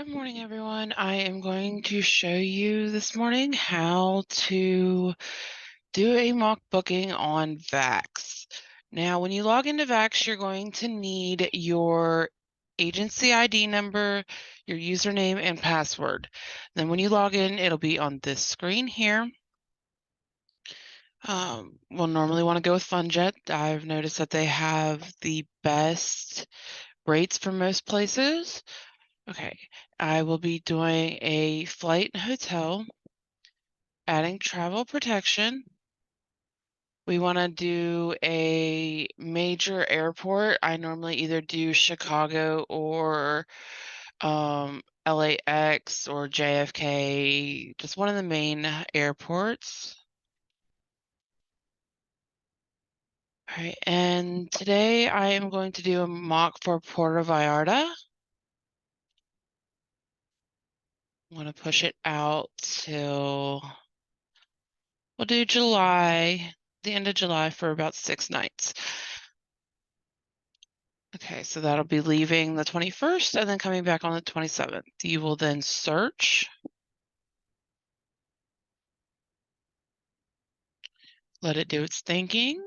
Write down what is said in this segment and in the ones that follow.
Good morning, everyone. I am going to show you this morning how to do a mock booking on Vax. Now, when you log into Vax, you're going to need your agency ID number, your username, and password. Then when you log in, it'll be on this screen here. We'll normally want to go with FunJet. I've noticed that they have the best rates for most places. Okay, I will be doing a flight and hotel, adding travel protection. We want to do a major airport. I normally either do Chicago or LAX or JFK, just one of the main airports. All right, and today I am going to do a mock for Puerto Vallarta. I'm going to push it out till we'll do July, the end of July for about 6 nights. Okay, so that'll be leaving the 21st and then coming back on the 27th. You will then search. Let it do its thinking.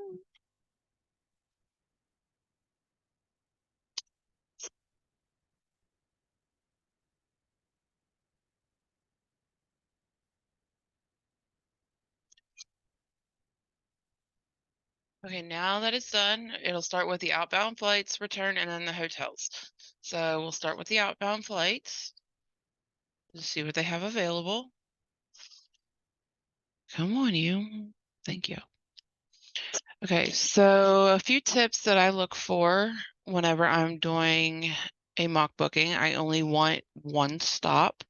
Okay, now that it's done, it'll start with the outbound flights, return, and then the hotels. So we'll start with the outbound flights. Let's see what they have available. Come on, you. Thank you. Okay, so a few tips that I look for whenever I'm doing a mock booking. I only want one stop.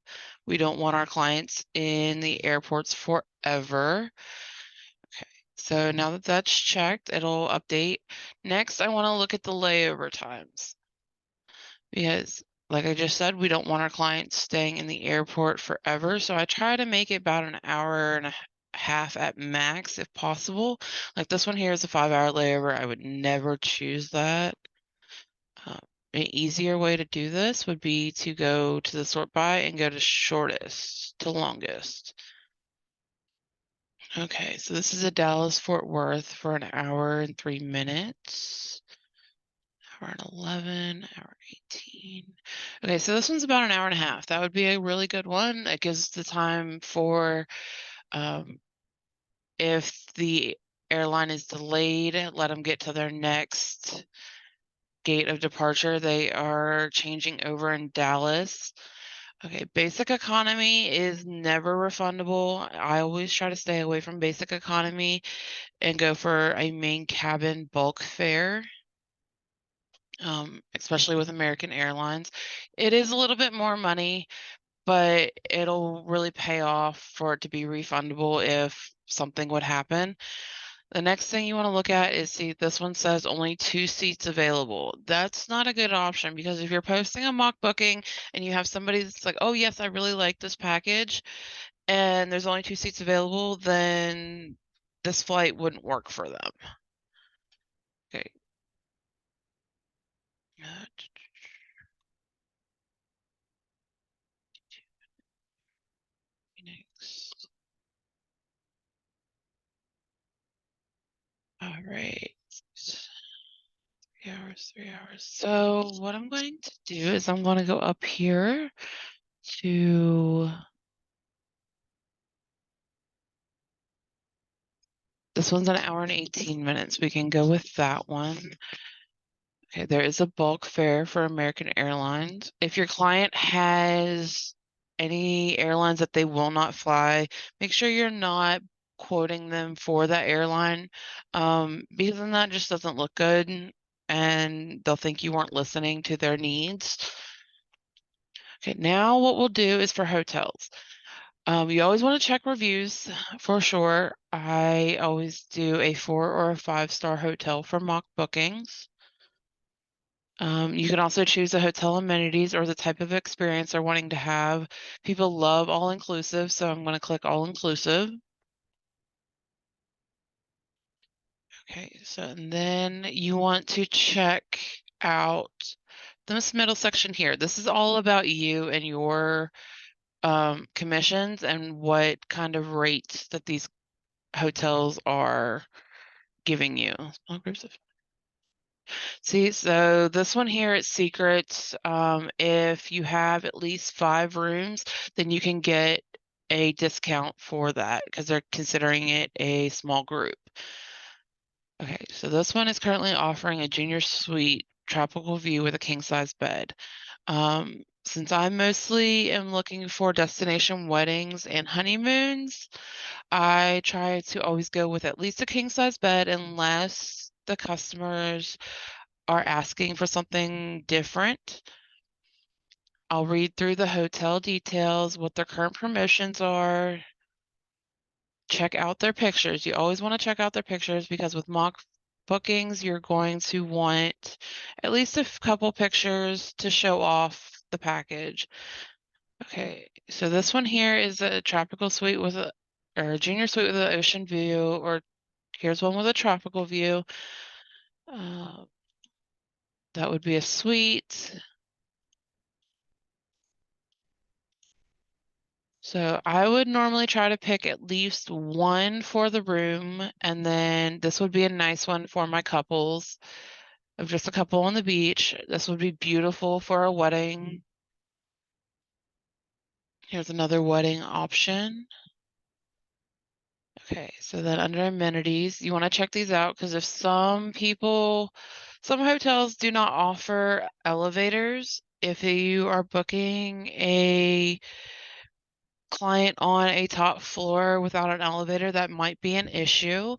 We don't want our clients in the airports forever. Okay, so now that that's checked, it'll update. Next, I want to look at the layover times because, like I just said, we don't want our clients staying in the airport forever. So I try to make it about an hour and a half at max if possible. Like this one here is a 5-hour layover. I would never choose that. An easier way to do this would be to go to the sort by and go to shortest to longest. Okay, so this is a Dallas Fort Worth for an hour and 3 minutes. Hour and 11, hour 18. Okay, so this one's about an hour and a half. That would be a really good one. It gives the time for if the airline is delayed, let them get to their next gate of departure. They are changing over in Dallas. Okay, basic economy is never refundable. I always try to stay away from basic economy and go for a main cabin bulk fare, especially with American Airlines. It is a little bit more money, but it'll really pay off for it to be refundable if something would happen. The next thing you want to look at is, see, this one says only 2 seats available. That's not a good option because if you're posting a mock booking and you have somebody that's like, oh, yes, I really like this package, and there's only 2 seats available, then this flight wouldn't work for them. Okay. Next. All right. 3 hours, 3 hours. So what I'm going to do is I'm going to go up here to this one's an hour and 18 minutes. We can go with that one. Okay, there is a bulk fare for American Airlines. If your client has any airlines that they will not fly, make sure you're not quoting them for that airline, because then that just doesn't look good and they'll think you weren't listening to their needs. Okay, now what we'll do is for hotels. You always want to check reviews for sure. I always do a 4 or a 5-star hotel for mock bookings. You can also choose the hotel amenities or the type of experience they're wanting to have. People love all-inclusive, so I'm going to click all-inclusive. Okay, so and then you want to check out this middle section here, this is all about you and your commissions and what kind of rates that these hotels are giving you. Small groups of See, so this one here is secrets. If you have at least 5 rooms, then you can get a discount for that because they're considering it a small group. Okay, so this one is currently offering a junior suite tropical view with a king size bed. Since I mostly am looking for destination weddings and honeymoons, I try to always go with at least a king size bed unless the customers are asking for something different. I'll read through the hotel details, what their current promotions are, check out their pictures. You always want to check out their pictures because with mock bookings, you're going to want at least a couple pictures to show off the package. Okay, so this one here is a tropical suite with or a junior suite with an ocean view, or here's one with a tropical view. That would be a suite. So I would normally try to pick at least one for the room, and then this would be a nice one for my couples of just a couple on the beach. This would be beautiful for a wedding. Here's another wedding option. Okay, so then under amenities, you want to check these out because if some hotels do not offer elevators. If you are booking a client on a top floor without an elevator, that might be an issue.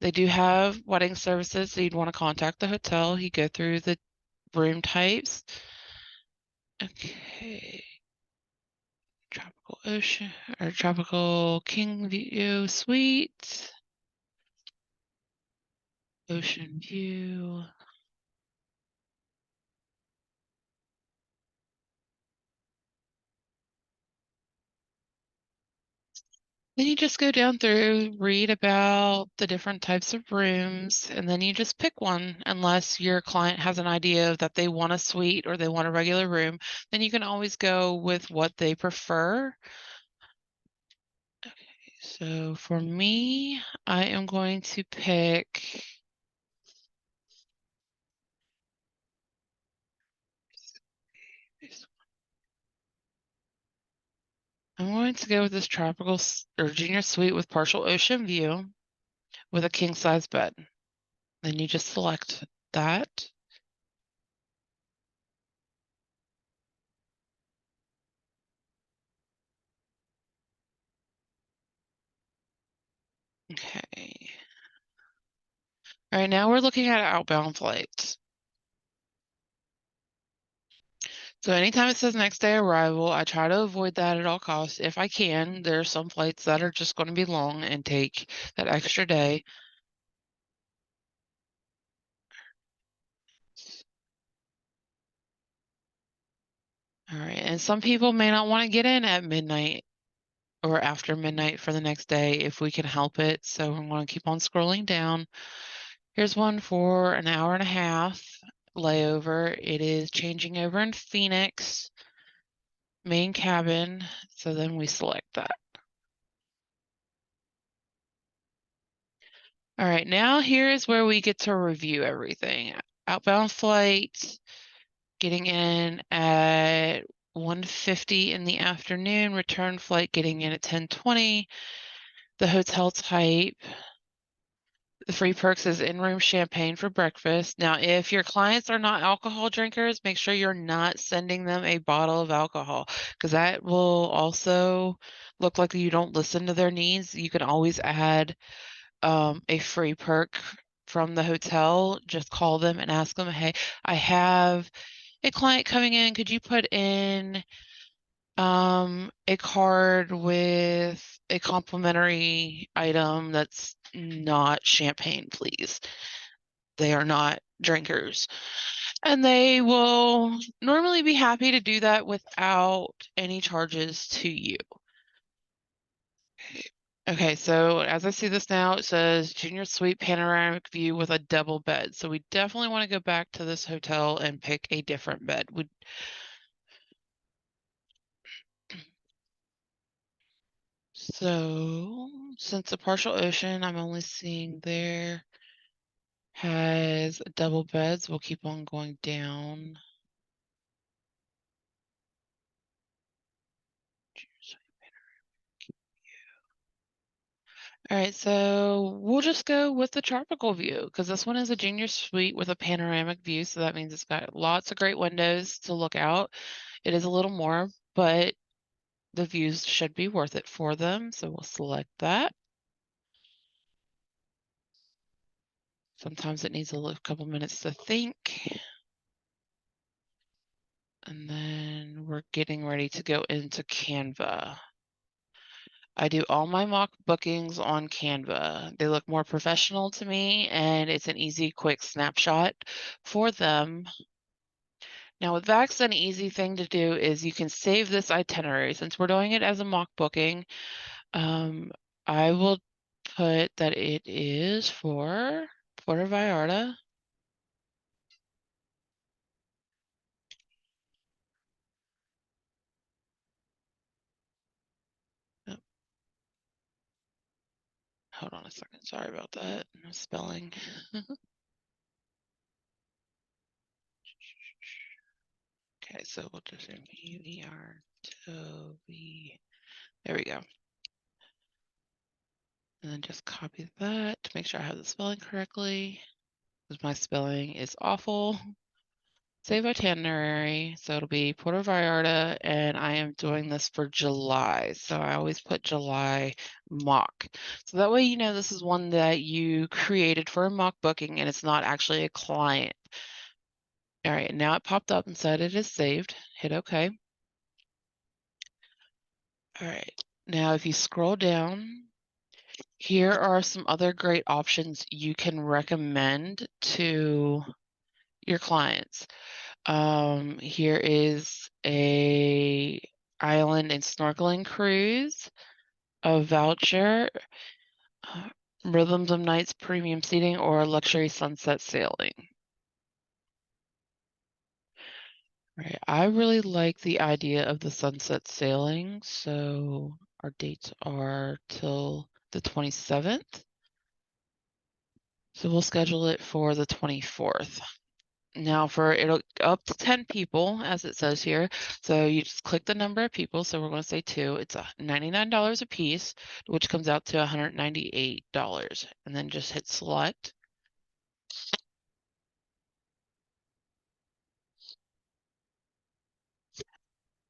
They do have wedding services, so you'd want to contact the hotel. You go through the room types. Okay. Tropical ocean or tropical king view suite. Ocean view. Then you just go down through, read about the different types of rooms, and then you just pick one unless your client has an idea that they want a suite or they want a regular room. Then you can always go with what they prefer. Okay, so for me, I am going to pick I'm going to go with this tropical or junior suite with partial ocean view with a king size bed. Then you just select that. Okay. All right, now we're looking at outbound flights. So anytime it says next day arrival, I try to avoid that at all costs if I can. There are some flights that are just going to be long and take that extra day. All right, and some people may not want to get in at midnight or after midnight for the next day if we can help it. So I'm going to keep on scrolling down. Here's one for an hour and a half layover. It is changing over in Phoenix, main cabin. So then we select that. All right, now here is where we get to review everything. Outbound flight, getting in at 1:50 in the afternoon, return flight getting in at 10:20. The hotel type, the free perks is in-room champagne for breakfast. Now, if your clients are not alcohol drinkers, make sure you're not sending them a bottle of alcohol because that will also look like you don't listen to their needs. You can always add a free perk from the hotel. Just call them and ask them, hey, I have a client coming in. Could you put in a card with a complimentary item that's not champagne, please? They are not drinkers. And they will normally be happy to do that without any charges to you. Okay, so as I see this now, it says junior suite panoramic view with a double bed. So we definitely want to go back to this hotel and pick a different bed. So since the partial ocean, I'm only seeing there has double beds. We'll keep on going down. All right, so we'll just go with the tropical view because this one is a junior suite with a panoramic view. So that means it's got lots of great windows to look out. It is a little more, but the views should be worth it for them. So we'll select that. Sometimes it needs a couple minutes to think. And then we're getting ready to go into Canva. I do all my mock bookings on Canva. They look more professional to me, and it's an easy, quick snapshot for them. Now with Vax, an easy thing to do is you can save this itinerary. Since we're doing it as a mock booking, I will put that it is for Puerto Vallarta. Oh, hold on a second. Sorry about that. Spelling. Okay, so we'll just say Toby. There we go. And then just copy that to make sure I have the spelling correctly, because my spelling is awful. Save itinerary. So it'll be Puerto Vallarta, and I am doing this for July. So I always put July mock. So that way you know this is one that you created for a mock booking and it's not actually a client. All right, now it popped up and said it is saved. Hit OK. All right, now if you scroll down, here are some other great options you can recommend to your clients. Here is a island and snorkeling cruise, a voucher, Rhythms of Nights premium seating, or luxury sunset sailing. Right, I really like the idea of the sunset sailing, so our dates are till the 27th. So we'll schedule it for the 24th. Now for it'll up to 10 people, as it says here. So you just click the number of people. So we're going to say 2. It's $99 a piece, which comes out to $198. And then just hit select.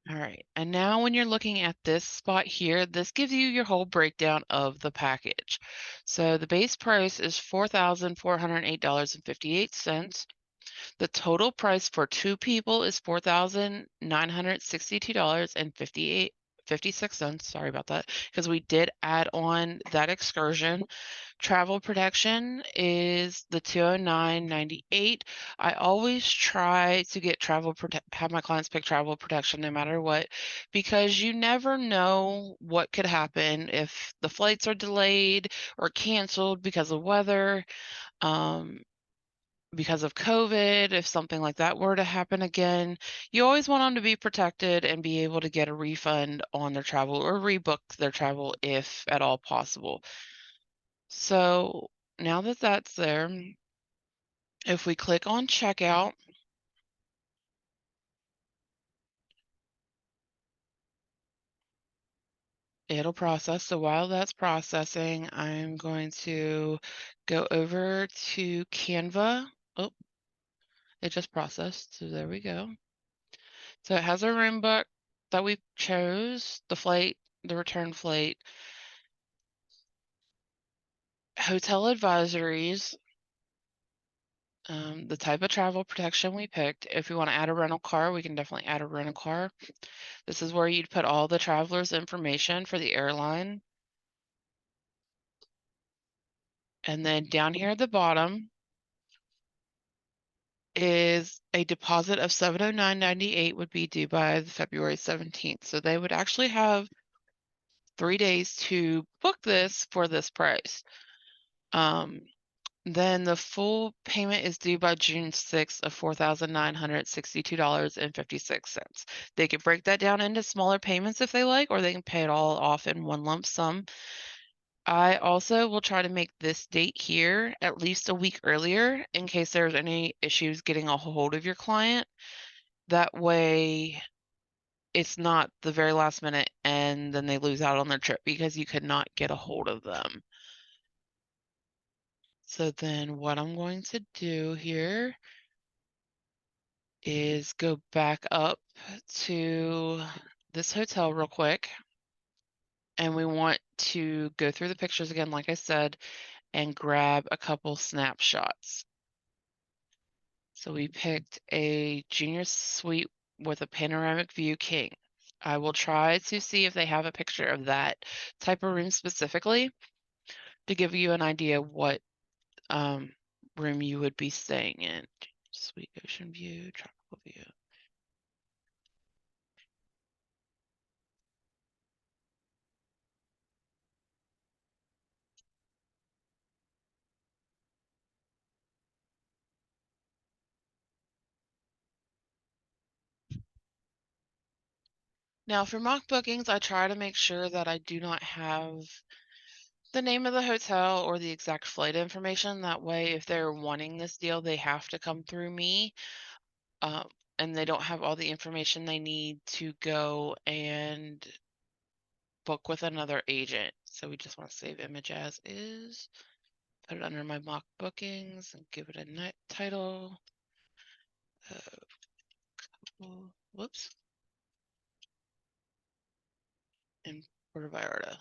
All right. And now when you're looking at this spot here, this gives you your whole breakdown of the package. So the base price is $4,408.58. The total price for 2 people is $4,962.56. Sorry about that, because we did add on that excursion. Travel protection is the $209.98. I always try to get have my clients pick travel protection no matter what, because you never know what could happen if the flights are delayed or canceled because of weather. Because of COVID, if something like that were to happen again, you always want them to be protected and be able to get a refund on their travel or rebook their travel if at all possible. So now that that's there, if we click on checkout, it'll process. So while that's processing, I'm going to go over to Canva. Oh, it just processed. So there we go. So it has a room book that we chose, the flight, the return flight, hotel advisories, the type of travel protection we picked. If we want to add a rental car, we can definitely add a rental car. This is where you'd put all the travelers' information for the airline. And then down here at the bottom is a deposit of $709.98 would be due by February 17th. So they would actually have 3 days to book this for this price. Then the full payment is due by June 6th of $4,962.56. They can break that down into smaller payments if they like, or they can pay it all off in one lump sum. I also will try to make this date here at least a week earlier in case there's any issues getting a hold of your client. That way it's not the very last minute and then they lose out on their trip because you could not get a hold of them. So then what I'm going to do here is go back up to this hotel real quick. And we want to go through the pictures again, like I said, and grab a couple snapshots. So we picked a junior suite with a panoramic view king. I will try to see if they have a picture of that type of room specifically to give you an idea what room you would be staying in. Sweet ocean view, tropical view. Now for mock bookings, I try to make sure that I do not have the name of the hotel or the exact flight information. That way, if they're wanting this deal, they have to come through me. Um, and they don't have all the information they need to go and book with another agent. So we just want to save image as is, put it under my mock bookings and give it a title. Whoops. In Puerto Vallarta.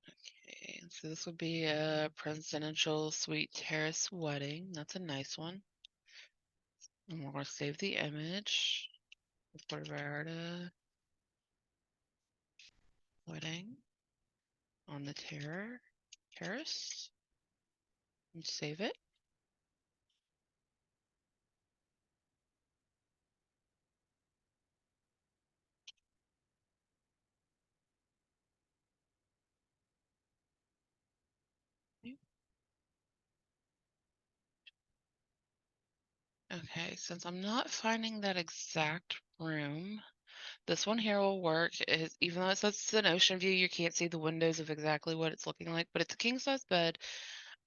Okay, so this would be a presidential suite terrace wedding. That's a nice one. And we're going to save the image. Puerto Vallarta wedding on the terrace and save it. Okay, since I'm not finding that exact room, this one here will work. Even though it says it's an ocean view, you can't see the windows of exactly what it's looking like, but it's a king size bed.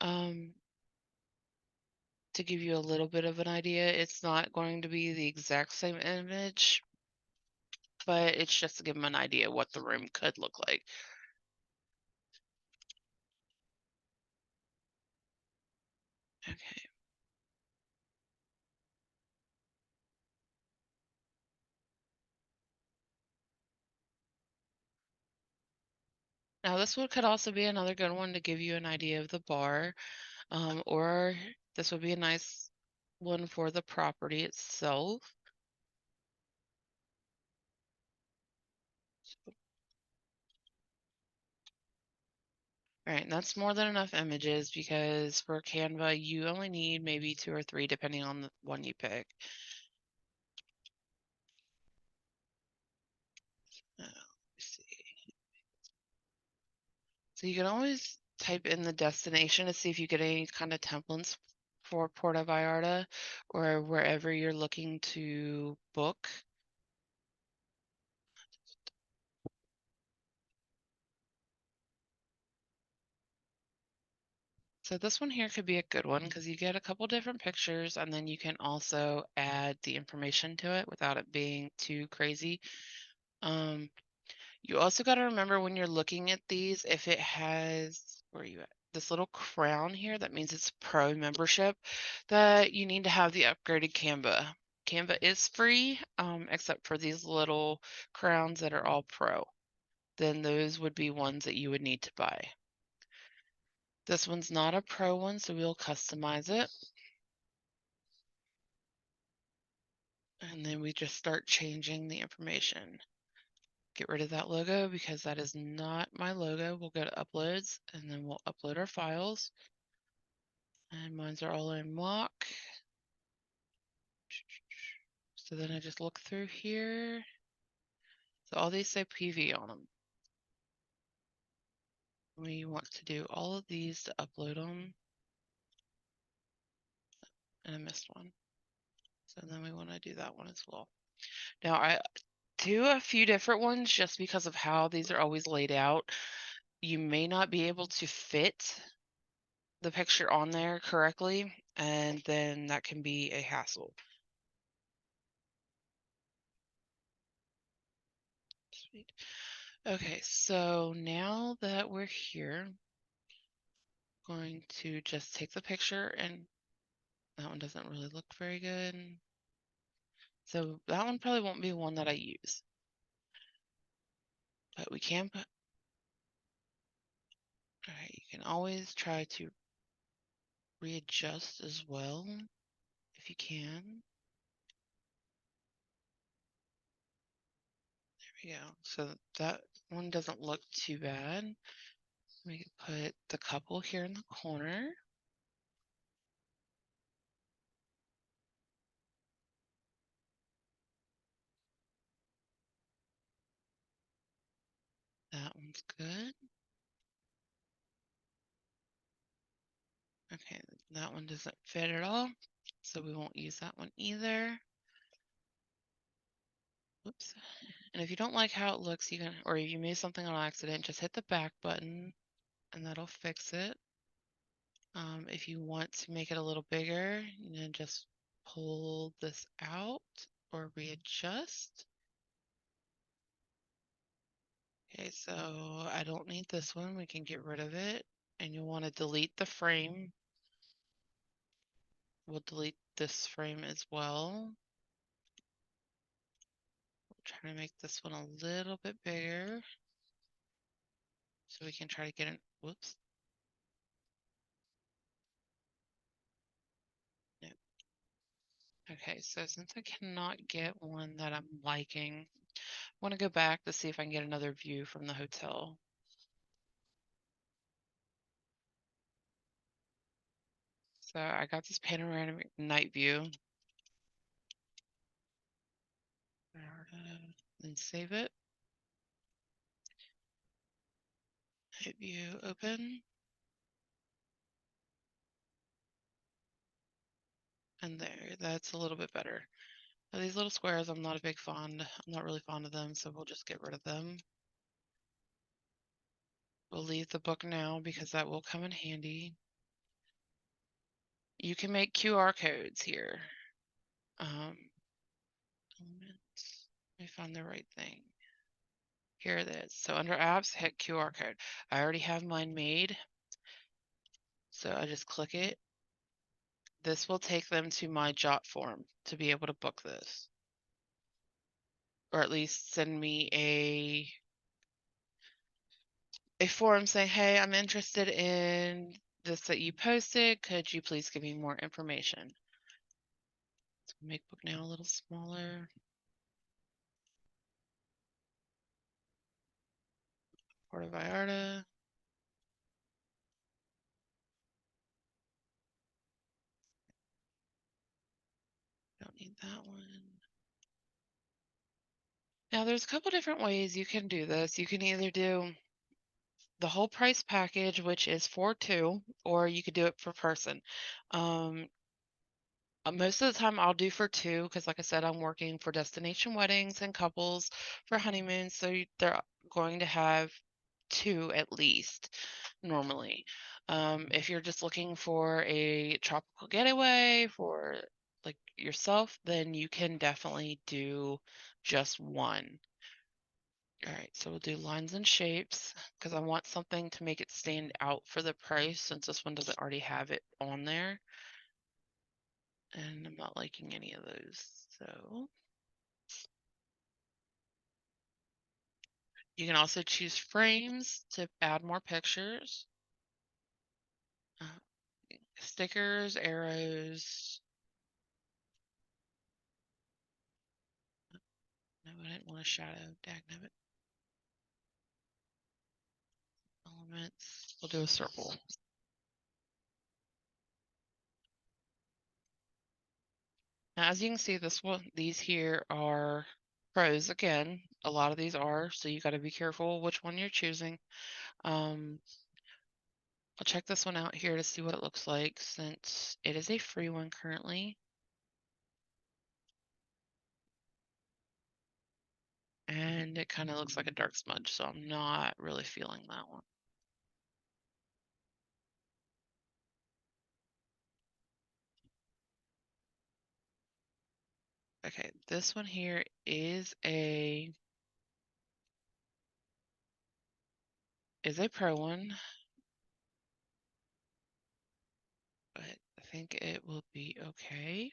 To give you a little bit of an idea, it's not going to be the exact same image, but it's just to give them an idea what the room could look like. Okay. Now this one could also be another good one to give you an idea of the bar, or this would be a nice one for the property itself. All right, and that's more than enough images because for Canva, you only need maybe 2 or 3 depending on the one you pick. Let's see. So you can always type in the destination to see if you get any kind of templates for Puerto Vallarta or wherever you're looking to book. So this one here could be a good one because you get a couple different pictures and then you can also add the information to it without it being too crazy. You also got to remember when you're looking at these, if it has, where are you at? This little crown here, that means it's pro membership, that you need to have the upgraded Canva. Canva is free, except for these little crowns that are all pro. Then those would be ones that you would need to buy. This one's not a pro one, so we'll customize it. And then we just start changing the information. Get rid of that logo because that is not my logo. We'll go to uploads and then we'll upload our files. And mine's are all in mock. So then I just look through here. So all these say PV on them. We want to do all of these to upload them. And I missed one. So then we want to do that one as well. Now I do a few different ones just because of how these are always laid out. You may not be able to fit the picture on there correctly, and then that can be a hassle. Sweet. Okay, so now that we're here, I'm going to just take the picture, and that one doesn't really look very good. So that one probably won't be one that I use. But we can put, all right, you can always try to readjust as well if you can. There we go. So that one doesn't look too bad. We can put the couple here in the corner. That one's good. Okay, that one doesn't fit at all, so we won't use that one either. Whoops. And if you don't like how it looks, you can, or if you made something on accident, just hit the back button and that'll fix it. If you want to make it a little bigger, you can just pull this out or readjust. Okay, so I don't need this one. We can get rid of it. And you want to delete the frame. We'll delete this frame as well. Try to make this one a little bit bigger so we can try to get an, whoops. No. Okay, so since I cannot get one that I'm liking, I want to go back to see if I can get another view from the hotel. So I got this panoramic night view. Then save it. Night view open. And there, that's a little bit better. Now, these little squares, I'm not really fond of them, so we'll just get rid of them. We'll leave the book now because that will come in handy. You can make QR codes here. Elements. Let me find the right thing. Here it is. So under apps, hit QR code. I already have mine made. So I just click it. This will take them to my Jot form to be able to book this. Or at least send me a form saying, hey, I'm interested in this that you posted. Could you please give me more information? So make book now a little smaller. Puerto Vallarta. Don't need that one. Now there's a couple different ways you can do this. You can either do the whole price package, which is for two, or you could do it per person. Most of the time I'll do for two because, like I said, I'm working for destination weddings and couples for honeymoons, so they're going to have two at least normally. If you're just looking for a tropical getaway for like yourself, then you can definitely do just one. All right, so we'll do lines and shapes because I want something to make it stand out for the price since this one doesn't already have it on there. And I'm not liking any of those. So you can also choose frames to add more pictures. Stickers, arrows. No, I didn't want a shadow. Dagnabbit. Elements. We'll do a circle. Now, as you can see, these here are pros. Again, a lot of these are, so you got to be careful which one you're choosing. I'll check this one out here to see what it looks like since it is a free one currently. And it kind of looks like a dark smudge, so I'm not really feeling that one. Okay, this one here is a pro one, but I think it will be okay.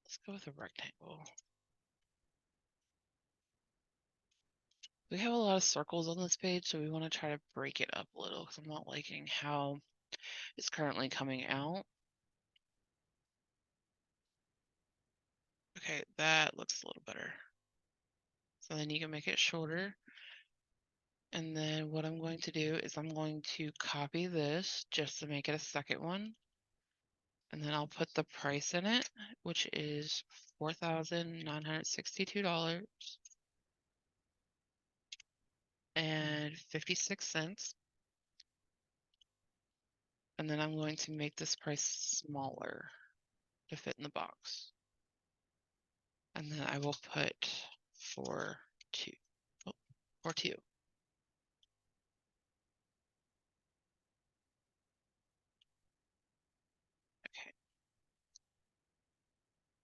Let's go with a rectangle. We have a lot of circles on this page, so we want to try to break it up a little because I'm not liking how it's currently coming out. Okay, that looks a little better. So then you can make it shorter. And then what I'm going to do is I'm going to copy this just to make it a second one. And then I'll put the price in it, which is $4,962.56. And then I'm going to make this price smaller to fit in the box. And then I will put 4.2. Oh, 4.2. Okay.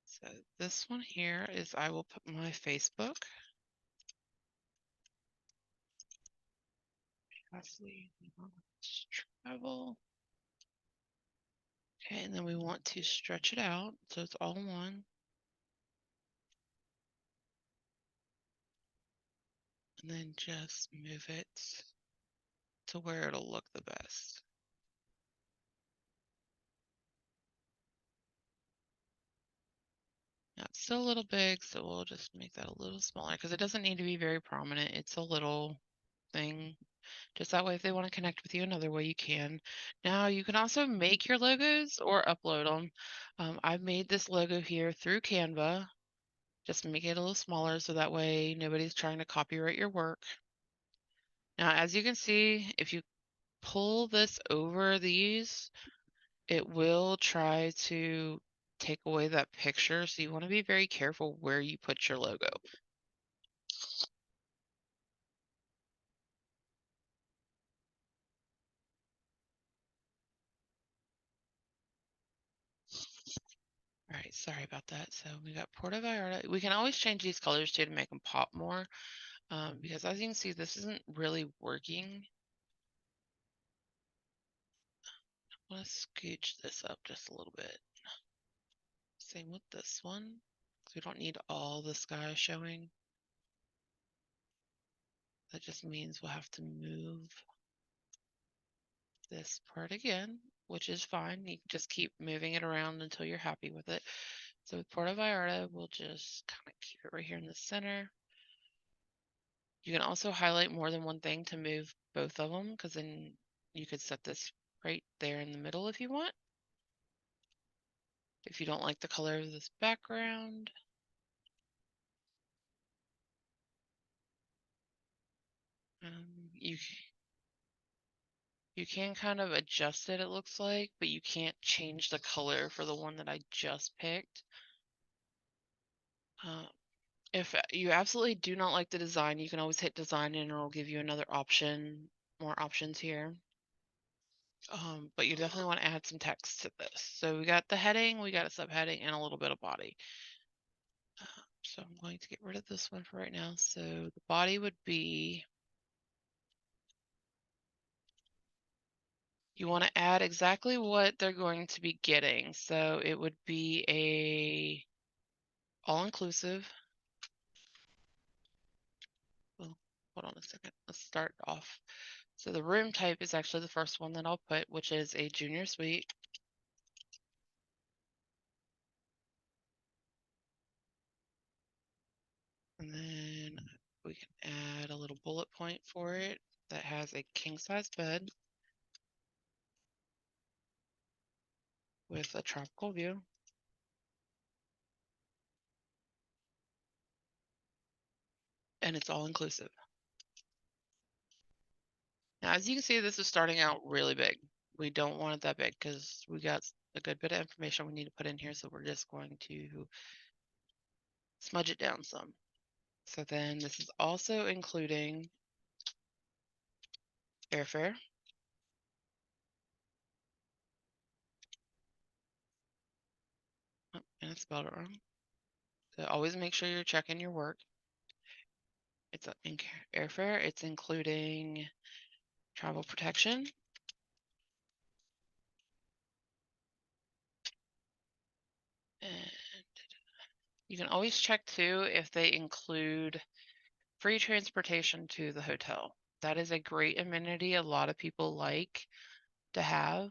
So this one here is I will put my Facebook. Travel. Okay, and then we want to stretch it out so it's all one. And then just move it to where it'll look the best. Now it's still a little big, so we'll just make that a little smaller because it doesn't need to be very prominent. It's a little thing. Just that way, if they want to connect with you another way, you can. Now, you can also make your logos or upload them. I've made this logo here through Canva. Just make it a little smaller so that way nobody's trying to copyright your work. Now, as you can see, if you pull this over these, it will try to take away that picture. So you want to be very careful where you put your logo. All right, sorry about that. So we got Porta Vallarta. We can always change these colors too to make them pop more. Because as you can see, this isn't really working. I want to scooch this up just a little bit. Same with this one, because we don't need all the sky showing. That just means we'll have to move this part again, which is fine. You can just keep moving it around until you're happy with it. So with Porta Vallarta, we'll just kind of keep it right here in the center. You can also highlight more than one thing to move both of them, because then you could set this right there in the middle if you want. If you don't like the color of this background. You can kind of adjust it, it looks like, but you can't change the color for the one that I just picked. If you absolutely do not like the design, you can always hit design and it'll give you another option, more options here. But you definitely want to add some text to this. So we got the heading, we got a subheading, and a little bit of body. So I'm going to get rid of this one for right now. So the body would be, you want to add exactly what they're going to be getting. So it would be a all-inclusive. Well, hold on a second. Let's start off. So the room type is actually the first one that I'll put, which is a junior suite. And then we can add a little bullet point for it that has a king size bed. with a tropical view. And it's all inclusive. Now, as you can see, this is starting out really big. We don't want it that big because we got a good bit of information we need to put in here. So we're just going to smudge it down some. So then this is also including airfare. Oh, and I spelled it wrong. So always make sure you're checking your work. It's in airfare. It's including travel protection. And you can always check too if they include free transportation to the hotel. That is a great amenity a lot of people like to have.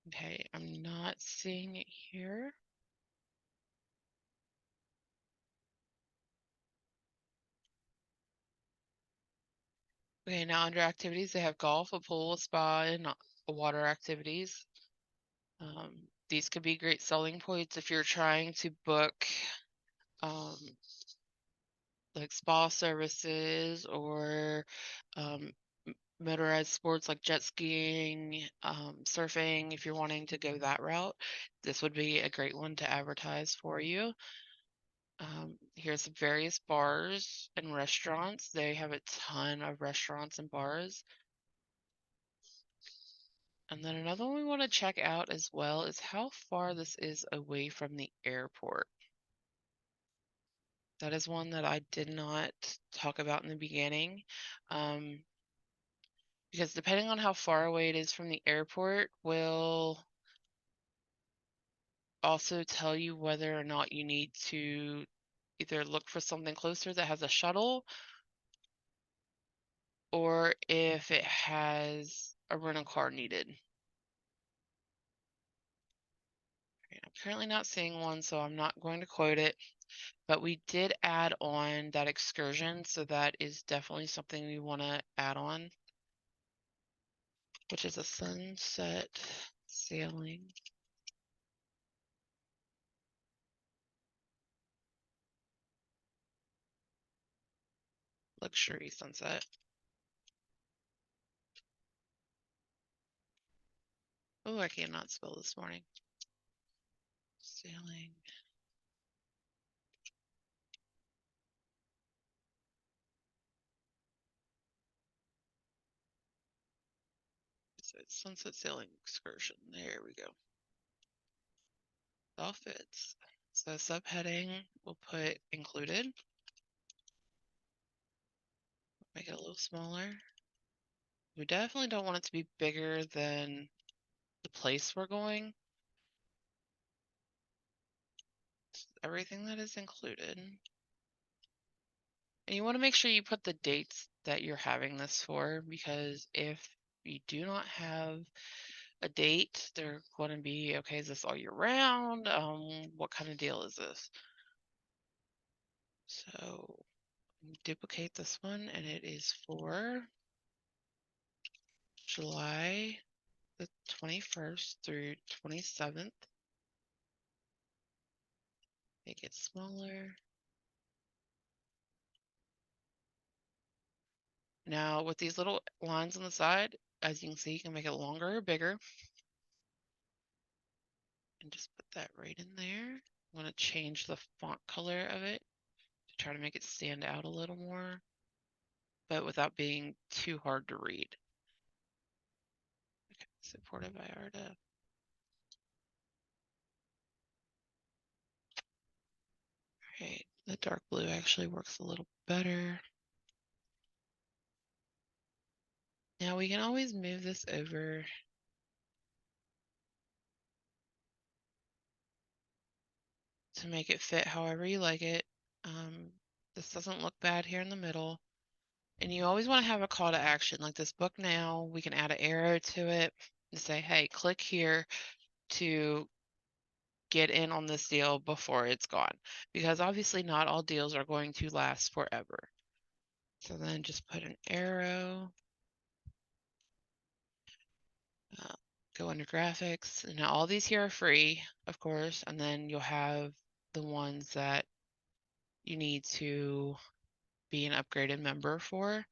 Okay, I'm not seeing it here. Okay, now under activities, they have golf, a pool, a spa, and water activities. These could be great selling points if you're trying to book um, like spa services or motorized sports like jet skiing, surfing. If you're wanting to go that route, this would be a great one to advertise for you. Here's various bars and restaurants. They have a ton of restaurants and bars. And then another one we want to check out as well is how far this is away from the airport. That is one that I did not talk about in the beginning. Because depending on how far away it is from the airport will also tell you whether or not you need to either look for something closer that has a shuttle or if it has a rental car needed. I'm currently not seeing one, so I'm not going to quote it, but we did add on that excursion, so that is definitely something we want to add on, which is a sunset sailing. Luxury sunset. Oh, I cannot spell this morning. Sailing. So it's sunset sailing excursion. There we go. All fits. So subheading, we'll put included. Make it a little smaller. We definitely don't want it to be bigger than the place we're going. Everything that is included. And you want to make sure you put the dates that you're having this for, because if you do not have a date, they're going to be, okay, is this all year round? What kind of deal is this? So duplicate this one, and it is for July the 21st through 27th. Make it smaller. Now with these little lines on the side, as you can see, you can make it longer or bigger. And just put that right in there. I'm going to change the font color of it to try to make it stand out a little more, but without being too hard to read. Okay, supported by Arda. Alright, the dark blue actually works a little better. Now we can always move this over to make it fit however you like it. This doesn't look bad here in the middle. And you always want to have a call to action. Like this book now, we can add an arrow to it and say, hey, click here to get in on this deal before it's gone, because obviously not all deals are going to last forever. So then just put an arrow, go under graphics. And now all these here are free, of course, and then you'll have the ones that you need to be an upgraded member for.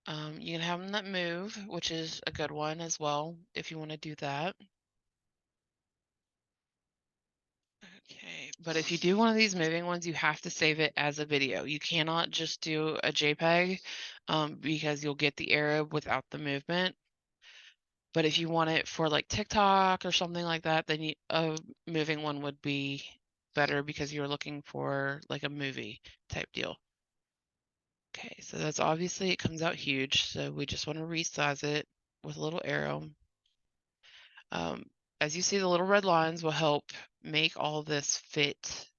You can have them that move, which is a good one as well if you want to do that. Okay, but if you do one of these moving ones, you have to save it as a video. You cannot just do a JPEG because you'll get the error without the movement. But if you want it for like TikTok or something like that, then a moving one would be better because you're looking for like a movie type deal. Okay, so that's obviously it comes out huge, so we just want to resize it with a little arrow. As you see, the little red lines will help make all this fit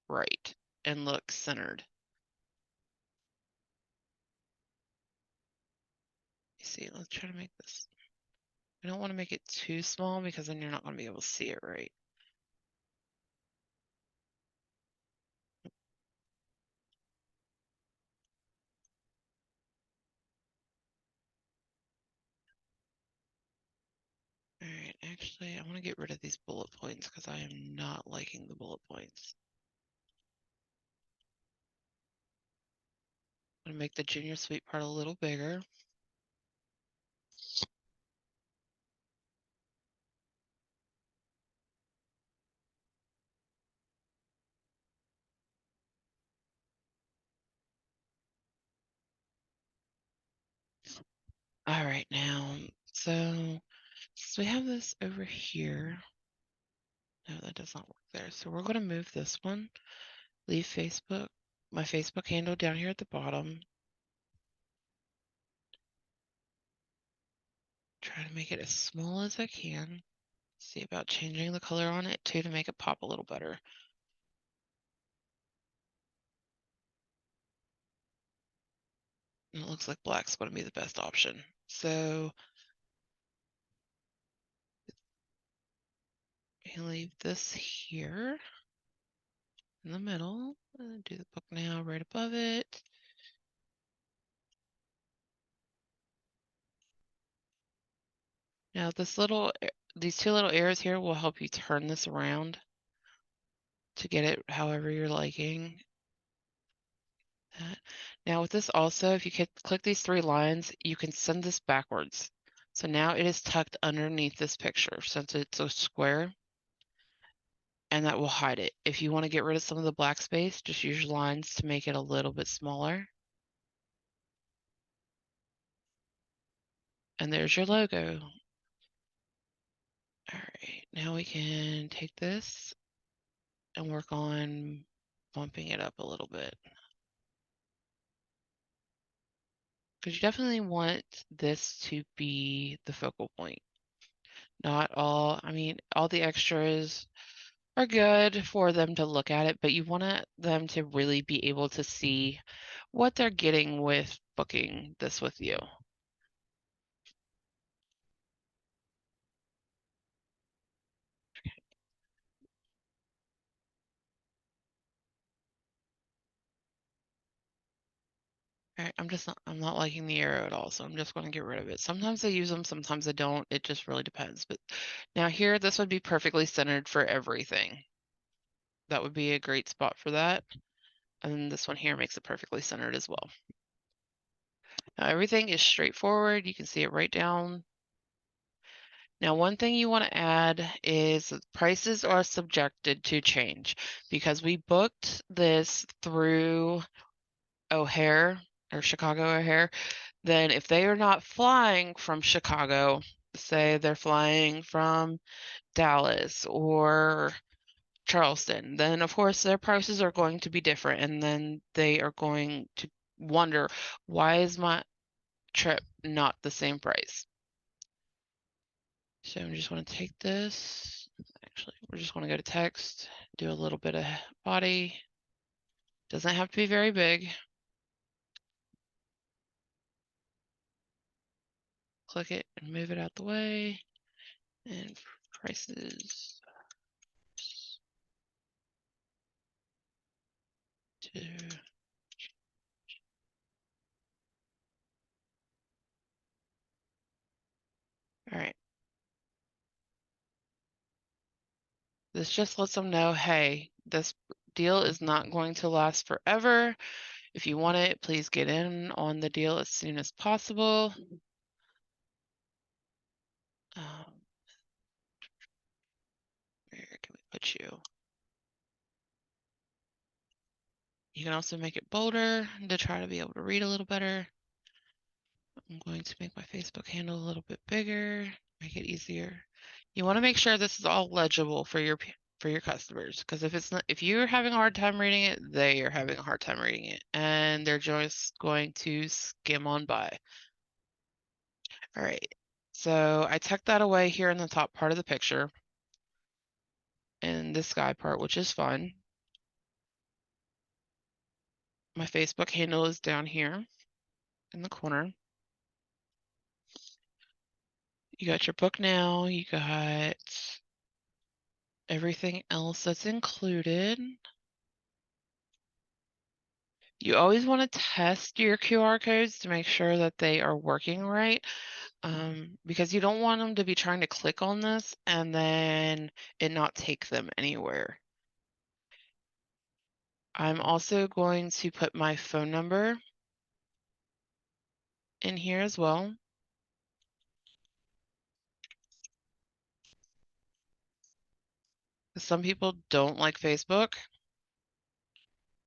right and look centered. You see, let's try to make this. I don't want to make it too small because then you're not going to be able to see it right. All right, actually, I want to get rid of these bullet points because I am not liking the bullet points. I'm going to make the junior suite part a little bigger. All right, now, so we have this over here. No, that does not work there. So we're going to move this one, leave Facebook, my Facebook handle down here at the bottom. Try to make it as small as I can. See about changing the color on it too to make it pop a little better. And it looks like black's going to be the best option. So I leave this here in the middle. Do the book now right above it. Now these two little arrows here will help you turn this around to get it however you're liking. Now with this also, if you click these three lines, you can send this backwards. So now it is tucked underneath this picture since it's a square, and that will hide it. If you want to get rid of some of the black space, just use your lines to make it a little bit smaller. And there's your logo. All right, now we can take this and work on bumping it up a little bit. Because you definitely want this to be the focal point. Not all, I mean, all the extras are good for them to look at it, but you want them to really be able to see what they're getting with booking this with you. All right, I'm not liking the arrow at all, so I'm just going to get rid of it. Sometimes I use them, sometimes I don't. It just really depends. But now here, this would be perfectly centered for everything. That would be a great spot for that. And then this one here makes it perfectly centered as well. Now everything is straightforward. You can see it right down. Now, one thing you want to add is prices are subjected to change because we booked this through O'Hare or Chicago O'Hare. Then if they are not flying from Chicago, say they're flying from Dallas or Charleston, then of course their prices are going to be different. And then they are going to wonder, why is my trip not the same price? So I just want to take this. Actually, we're just going to go to text, do a little bit of body. Doesn't have to be very big. Click it and move it out the way. And prices to. All right. This just lets them know, hey, this deal is not going to last forever. If you want it, please get in on the deal as soon as possible. Where can we put you? You can also make it bolder to try to be able to read a little better. I'm going to make my Facebook handle a little bit bigger, make it easier. You want to make sure this is all legible for your customers, because if it's not, if you're having a hard time reading it, they are having a hard time reading it, and they're just going to skim on by. All right, so I tucked that away here in the top part of the picture, in the sky part, which is fun. My Facebook handle is down here in the corner. You got your book now, you got everything else that's included. You always want to test your QR codes to make sure that they are working right, because you don't want them to be trying to click on this and then it not take them anywhere. I'm also going to put my phone number in here as well. Some people don't like Facebook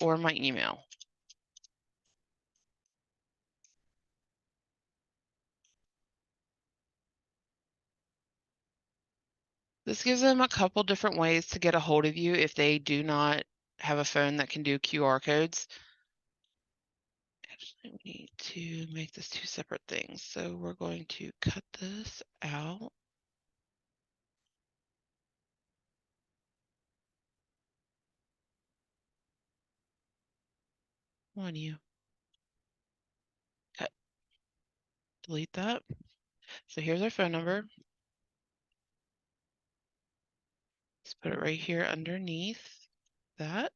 or my email. This gives them a couple different ways to get a hold of you if they do not have a phone that can do QR codes. Actually, we need to make this two separate things. So we're going to cut this out. On you. Cut. Delete that. So here's our phone number. Let's put it right here underneath that.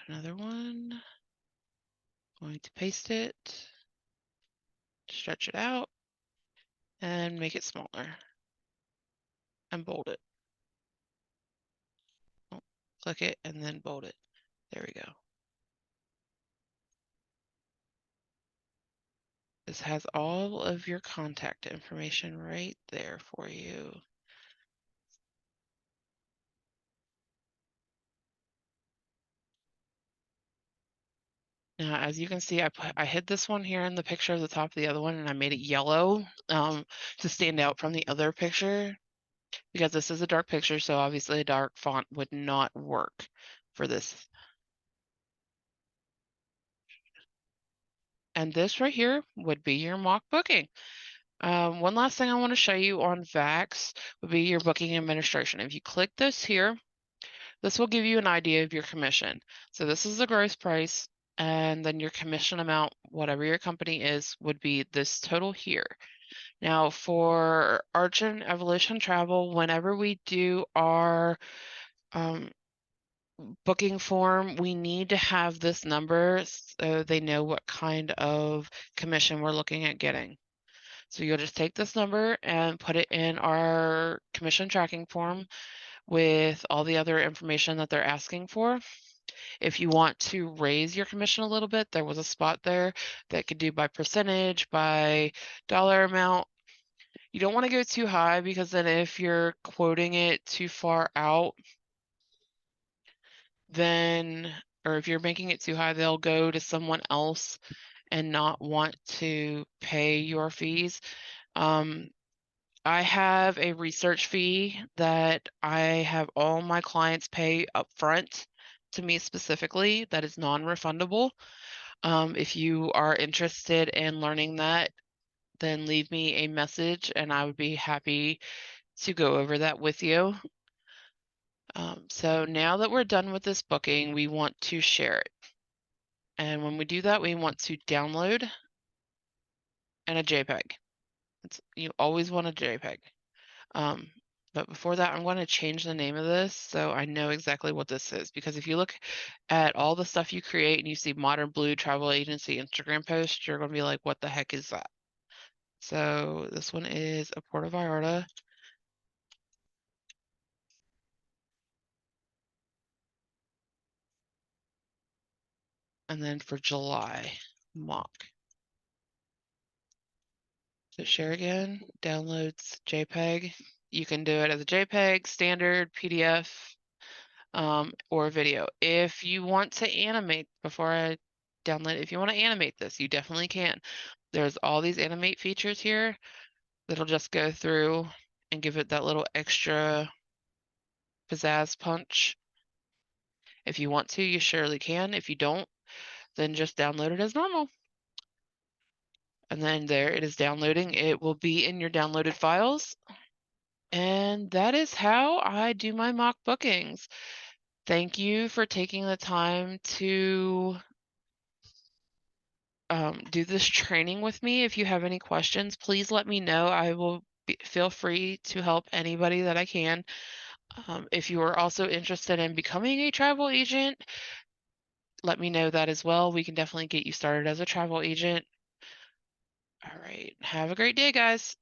Another one. Going to paste it, stretch it out, and make it smaller. And bold it. Oh, click it and then bold it. There we go. This has all of your contact information right there for you. Now, as you can see, I hid this one here in the picture of the top of the other one, and I made it yellow to stand out from the other picture, because this is a dark picture, so obviously a dark font would not work for this. And this right here would be your mock booking. One last thing I want to show you on Vax would be your booking administration. If you click this here, this will give you an idea of your commission. So this is the gross price, and then your commission amount, whatever your company is, would be this total here. Now for Arch and Evolution Travel, whenever we do our booking form, we need to have this number so they know what kind of commission we're looking at getting. So you'll just take this number and put it in our commission tracking form with all the other information that they're asking for. If you want to raise your commission a little bit, there was a spot there that could do by percentage, by dollar amount. You don't want to go too high, because then if you're quoting it too far out, then, or if you're making it too high, they'll go to someone else and not want to pay your fees. I have a research fee that I have all my clients pay upfront to me specifically, that is non-refundable. If you are interested in learning that, then leave me a message and I would be happy to go over that with you. So now that we're done with this booking, we want to share it. And when we do that, we want to download and a JPEG. You always want a JPEG. But before that, I'm going to change the name of this so I know exactly what this is. Because if you look at all the stuff you create and you see Modern Blue Travel Agency Instagram post, you're going to be like, what the heck is that? So this one is a Puerto Vallarta. And then for July, mock. So share again, downloads JPEG. You can do it as a JPEG, standard, PDF, or video. If you want to animate, before I download, if you want to animate this, you definitely can. There's all these animate features here that'll just go through and give it that little extra pizzazz punch. If you want to, you surely can. If you don't, then just download it as normal. And then there it is downloading. It will be in your downloaded files. And that is how I do my mock bookings. Thank you for taking the time to do this training with me. If you have any questions, please let me know. I will feel free to help anybody that I can. If you are also interested in becoming a travel agent, let me know that as well. We can definitely get you started as a travel agent. All right. Have a great day, guys.